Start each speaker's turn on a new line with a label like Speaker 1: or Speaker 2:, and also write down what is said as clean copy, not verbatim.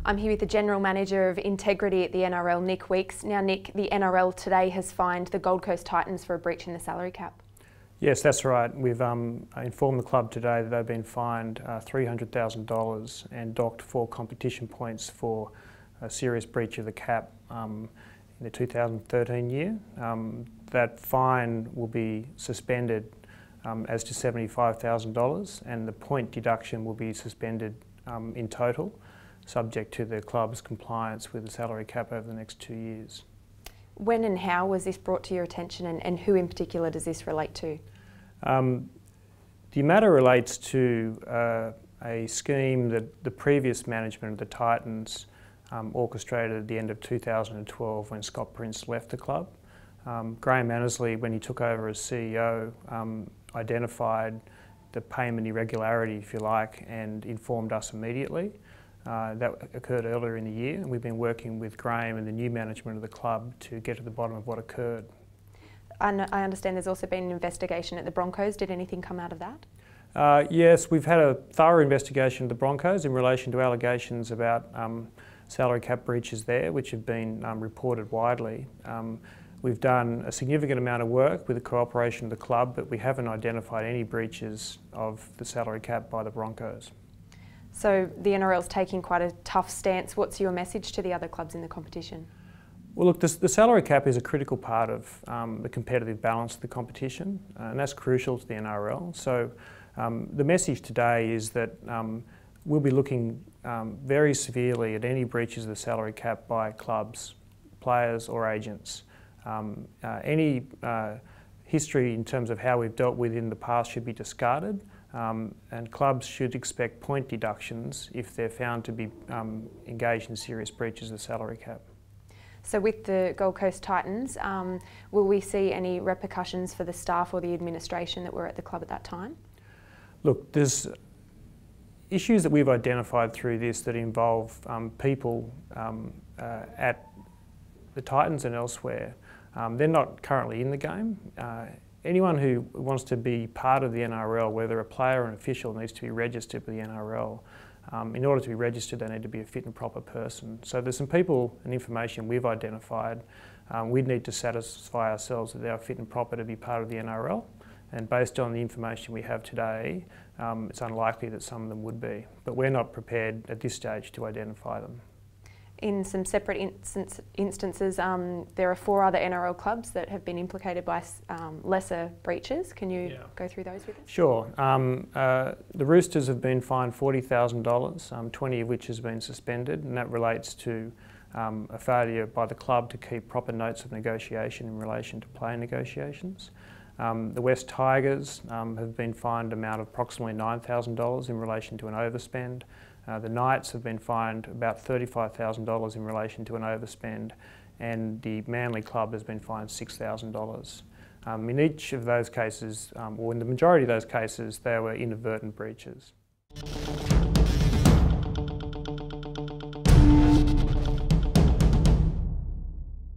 Speaker 1: I'm here with the General Manager of Integrity at the NRL, Nick Weeks. Now Nick, the NRL today has fined the Gold Coast Titans for a breach in the salary cap.
Speaker 2: Yes, that's right. We've informed the club today that they've been fined $300,000 and docked 4 competition points for a serious breach of the cap in the 2013 year. That fine will be suspended as to $75,000 and the point deduction will be suspended in total, subject to the club's compliance with the salary cap over the next 2 years.
Speaker 1: When and how was this brought to your attention, and who in particular does this relate to?
Speaker 2: The matter relates to a scheme that the previous management of the Titans orchestrated at the end of 2012 when Scott Prince left the club. Graham Annesley, when he took over as CEO, identified the payment irregularity, if you like, and informed us immediately. That occurred earlier in the year, and we've been working with Graham and the new management of the club to get to the bottom of what occurred.
Speaker 1: I understand there's also been an investigation at the Broncos. Did anything come out of that?
Speaker 2: Yes, we've had a thorough investigation of the Broncos in relation to allegations about salary cap breaches there, which have been reported widely. We've done a significant amount of work with the cooperation of the club, but we haven't identified any breaches of the salary cap by the Broncos.
Speaker 1: So the NRL's taking quite a tough stance. What's your message to the other clubs in the competition?
Speaker 2: Well, look, the salary cap is a critical part of the competitive balance of the competition, and that's crucial to the NRL. So the message today is that we'll be looking very severely at any breaches of the salary cap by clubs, players or agents. Any history in terms of how we've dealt with in the past should be discarded, and clubs should expect point deductions if they're found to be engaged in serious breaches of the salary cap.
Speaker 1: So with the Gold Coast Titans, will we see any repercussions for the staff or the administration that were at the club at that time?
Speaker 2: Look, there's issues that we've identified through this that involve people at the Titans and elsewhere. They're not currently in the game. Anyone who wants to be part of the NRL, whether a player or an official, needs to be registered with the NRL. In order to be registered, they need to be a fit and proper person. So there's some people and information we've identified. We'd need to satisfy ourselves that they are fit and proper to be part of the NRL. And based on the information we have today, it's unlikely that some of them would be. But we're not prepared at this stage to identify them.
Speaker 1: In some separate instances, there are 4 other NRL clubs that have been implicated by lesser breaches. Can you go through those with us?
Speaker 2: Sure. The Roosters have been fined $40,000, 20 of which has been suspended, and that relates to a failure by the club to keep proper notes of negotiation in relation to player negotiations. The West Tigers have been fined an amount of approximately $9,000 in relation to an overspend. The Knights have been fined about $35,000 in relation to an overspend, and the Manly Club has been fined $6,000. In each of those cases, or in the majority of those cases, they were inadvertent breaches.